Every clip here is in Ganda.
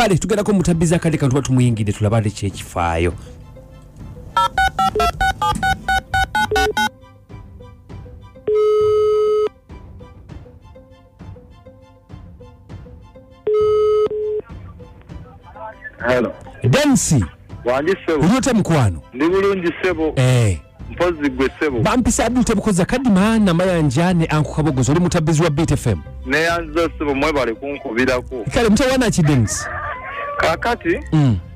kale tugerako mutabbiza kale kantu batumuyingide tulabale kyekifaayo. Hello. Densi. Wanji sebo. Uliote mkwano. Ndi bulungi sebo. Mpozi gwe sebo. Bampisa abute bukoza kadima na mayanjane anku kabogozo oli mutabbizi wa Beat FM. Ne yanzo sebo mwebale kunkubirako. Kale mtawana ki Densi. Kakati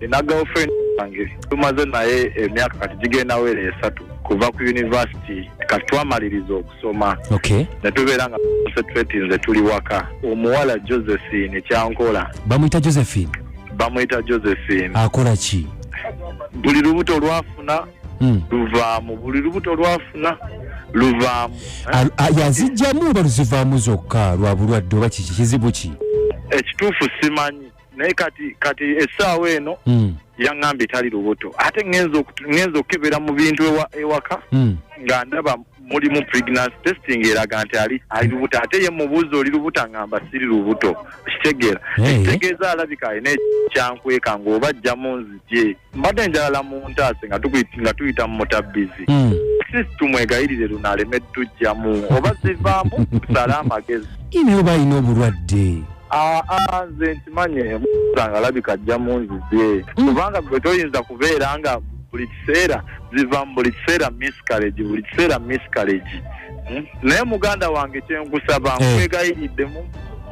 ina girlfriend wange. Tumaze naye emyaka kati gigenda wele 3 kuva ku university katwamaliriza okusoma. Okay. Natubeera nga concentrate nze tuli waka. Omuwala Josephine kyankola. Bamuyita Josephine. Bamuyita Josephine. Akola ki? Buli lubuto lwafuna luvaamu. Buli lubuto lwafuna luvaamu. Yazijjamu baluzivaamu zokka lwa bulwadde oba kiki kizibu ki? Ekituufu simanyi. Naye kati essaawa eno yaŋŋambye tali lubuto. Ate ngenza okukebera mu bintu ewaka nga ndaba mulimu pregnancy testing eraga nti ali lubuto. Ate ye mubuuza oli lubuto aŋŋamba siri lubuto. Kitegeera. Ekitegeeza alabika alina ekyankweka ng'oba ajjamu nzigye. Mbadde njalala mu ntaase nga tuyita mu mutabbizi. Sisi tumwegayirire luno aleme tujjamu. Oba zivaamu tusale amagezi. Ine oba alina obulwadde. Nze ntimanye nga alabika ajja mu nzize. Kubanga gwe toyinza kubeera nga buli kiseera zivamu buli kiseera miscarriage. Naye muganda wange kyenkusaba nkwegayiridde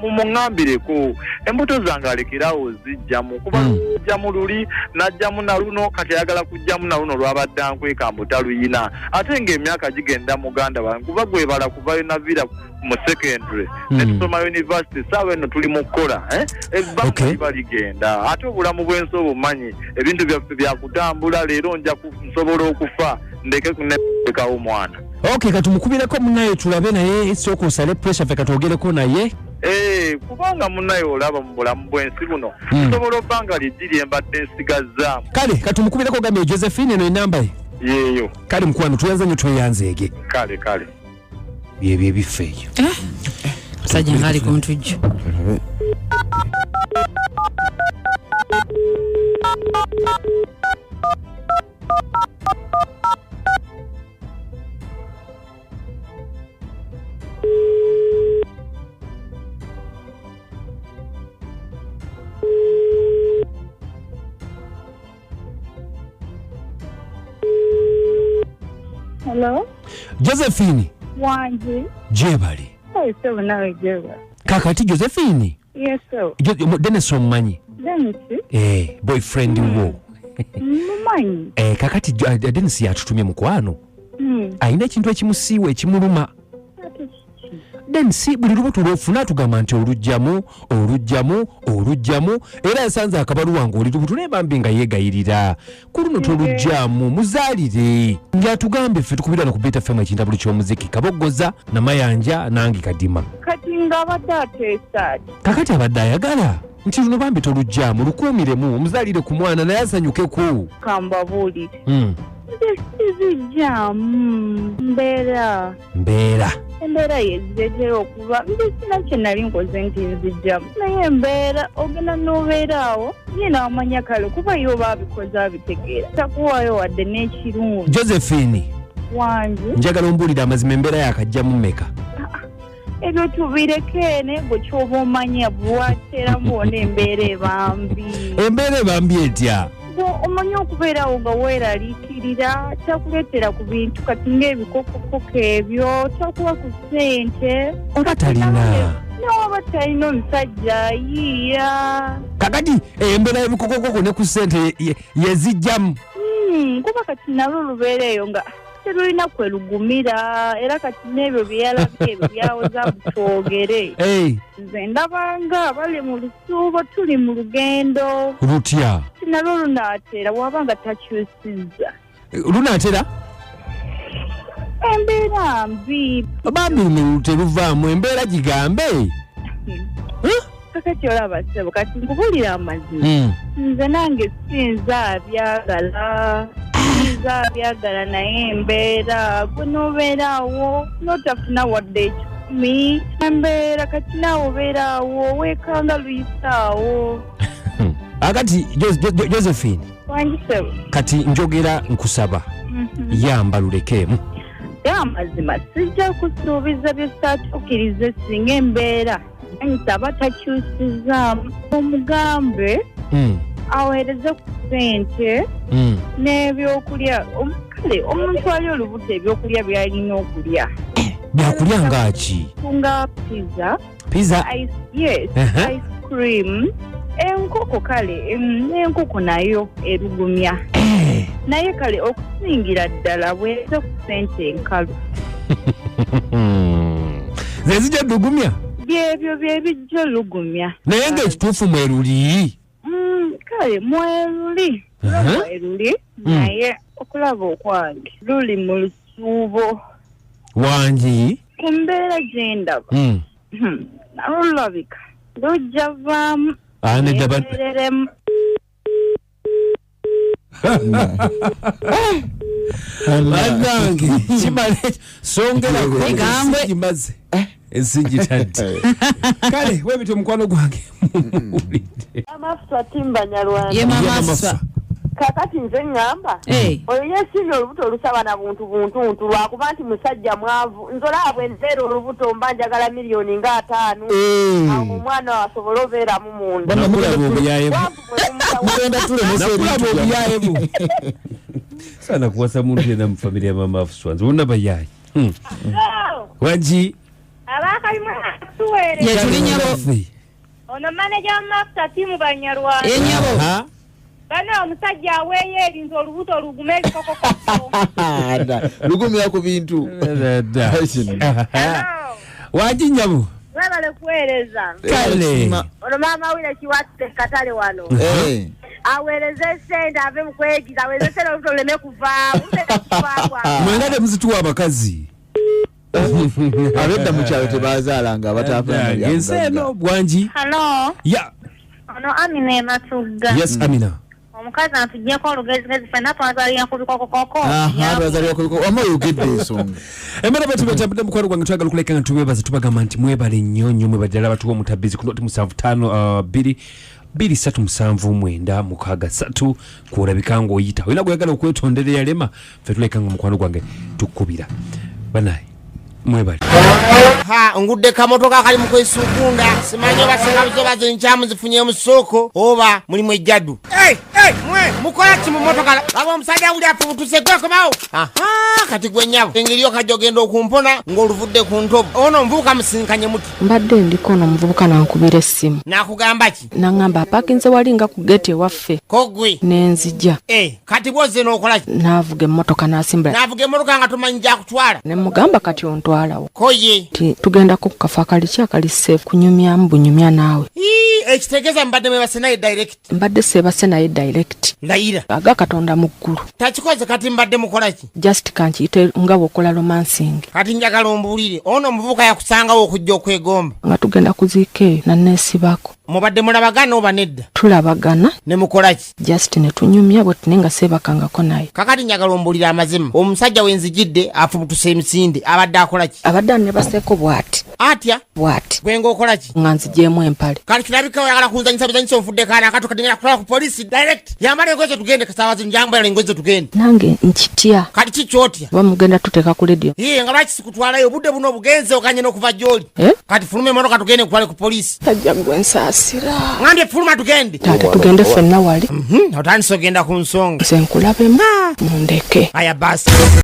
mumuŋŋambireko embuto zange alekerawo zijjamu kuba zijjamu luli najjamu na luno kati ayagala kujjamu na luno lwabadde ankweka mbu taluyina ate ng'emyaka gigenda muganda wange kuba gwebala kuvayo navira mu secondary netusoma university saawa eno tuli mu kukola ebbanga liba ligenda ate obulamu bw'ensi obumanyi ebintu byaffe byakutambula leero nsobola okufa ndeke kunekawo omwana. Okay, katumukubireko munaye tulabe naye soko osale pressure fe katogereko naye. Kubanga munaye olaba mu bulamu bw'ensi buno nsobola obbanga lidiri embadde nsigazaamu. Kale katumukubireko gambe Josephine eno enamba ye. Yeeyo. Kale mukwano tuyanze nnyo tweyanzeege. Kale. Byebyo ebifeeyo. Musajja ngali ku ntujju. Hello? Josephine. Wanji. Jebali. So nawe Jebali. Kakati Josephine. Yes, sir. Dennis omumanyi. Dennis? Boyfriend wo. Mumanyi. Kakati Dennis yatutumye mukwano. Ayina ekintu ekimusiiwa ekimuluma. Dennis buli lubuto lwofuna tugamba nti olugjamu era yasanze akabaluwa nga oli lubuto naye bambi nga yeegayirira ku luno tolugjamu muzaalire ng'atugambe ffe tukubirana ku Beat FM ekintabuli ky'omuziki Kabogoza na Mayanja nange Kadima kati ng'abadde ateesa kakati abadde ayagala nti luno bambi tolugjamu lukuumiremu omuzaalire ku mwana naye asanyukeku kambabuulire sizijjamu embeera yezireetera okuba sina kye nali nkoze nti nzijjamu naye embeera ogenda n'obeeraawo nyina wamanya kale kuba yo oba abikoze abitegeera takuwaayo wadde n'ekirungi. Josephine wange njagala ombuulire amazima embeera yakajjamu mmeka? Ebyo tubireko ene gwe kyoba omanya bwateramu wona embeera ebambi etya? Omanya okubeerawo nga weeraliikirira takuleetera ku bintu kati ng'ebikokokoko ebyo takuwa ku ssente oba talina n'oba talina omusajja ayiiya kakati embeera y'ebikokokoko ne ku ssente yezijjamu kuba kati nalwo lubeera eyo nga terulina kwelugumira era kati n'ebyo byeyalabye ebyo byawoza butwogere nze ndabanga bali mu lusuubo tuli mu lugendo lutya nalwo lunaatera wabanga takyusizza lunaatera embeera mbi bambi teruvaamu embeera gigambe kakati olaba ssebo kati nkubulira amazima nze nange sinza byagala naye embeera gwe n'obeeraawo n'otafuna wadde ekikumi embeera kati naawe obeeraawo weekanga luyisaawo akati Josephine wanjisebo kati njogera nkusaba yamba lulekeemu amazima sijja kusuubiza byesitaatuukirize singa embeera nsaba takyusizaamu omugambe aweereze ku ssente n'ebyokulya kale omuntu ali olubuto ebyokulya byalina okulya byakulya ngaki nga pizza yes ice cream enkoko kale enkoko nayo erugumya naye kale okusingira ddala bweze ku ssente enkalu zezijja lugumya byebyo byebijja lugumya naye ng'ekituufu mweruli kale mweruli mweruli naye okulaba okwange luli mu lusuubo wangi ku mbeera gyendaba nalulabika lujja vaamu ereremu bannange kimale songerako kimaze ensigitadde kale webita omukwano gwange amafuta timbanyalwange ye mamafa kakati nze ngamba oyo yesimye olubuto olusaba na buntu lwakuba nti musajja mwavu nzolaba bwe nzeera olubuto mba njagala miliyoni nga 5 awo omwana asobole obeeramu munda nakulaba obuyayemu sana kuwasa muntu yena mu family ya mama afuswanze wonna bayayi wangi abakalimu atuweere yetulinyabo ono maneja wamafuta timu banyalwange enyabo bana omusajja aweeyo erinza olubuto lugume ebikokokoko lugumira ku bintu wangi nyabo webale kuweereza kale ono maama wile kiwatute katale wano aweereze sente ave mu kwegiza aweereze sente olubuto luleme kuvaamu mwenga temuzituwa abakazi abedda mu kyalo tebazaalanga ensi eno bwangi halo ya ono Amina ematugga yes Amina omukazi atuggyeko olugezigezi fenna twazaalira ku bikokokoko twazaalira ku bikoko wama yogedde ensonga emera betubetambudde mukwano gwange twagala okuleka nga tubebaza tubagamba nti mwebale nnyo nnyo mwebaddala batuwa omutabizi ku noti 7552 kuolabika ng'oyita olina gweyagala okwetondera eyalema fe tuleka nga omukwano gwange tukubira banaye mwebale ngudde kamotoka kali mu kwesukunda simanyi basengabuzo bazo nkyamu zifunye mu ssoko oba mulimu ejjaddu mwe mukola ki mu motoka aba omusajja uli afubutuse gwekomawo kati gwe nnyabo engeri okajja ogenda okumpona ng'oluvudde ku ntobo ono nvubuka musinkanye muti mbadde ndiko ono omuvubuka nankubira essimu nakugamba ki naŋŋamba apaakinze wali nga ku geti ewaffe kogwe nenzija kati bwozze n'okola ki naavuga emmotoka n'asimbula naavuga emmotoka nga tomanyi gyakutwala ne mugamba kati ontwalawo koye tugendako ku kafo akali akali safe kunyumyamu bunyumya naawe ekitegeeza mbadde mwebase naye direct mbadde seebase naye direct layira aga katonda mu ggulu takikoze kati mbadde mukola ki just kankiyite nga bw'okola romancing kati njagala ombuulire ono omuvubuka yakusangawo okujja okwegomba nga tugenda kuziika eyo nanneesibako mubadde mulabagana oba nedda tulabagana ne mukola ki just ne tunyumya bwe tune nga seebakangako naye kakati njagala ombuulire amazima omusajja wenzijidde afubutuse emisinde abadde akola ki abadde anebaseeko bw'ati atya bw'ati gwenga okola ki nga nzigyemu empale kati kirabika oyagala kunzanyisa bizanyisa onfudde kaana akato kadengera kutwala ku polisi direct yambala engoye tugende kasaawazi njambala engoye tugende nange nkitya kati kikyotya oba mugenda tuteeka ku ledio nga lwaki sikutwalayo obudde buno obugenze okanye n'okuva gy'oli kati fuluma emotoka tugende kutwale ku polisi tajja gwe nsaasira ngambye fuluma tugende taate tugende ffenna wali otandise ogenda ku nsonga nze nkulabemu mundeke aya basi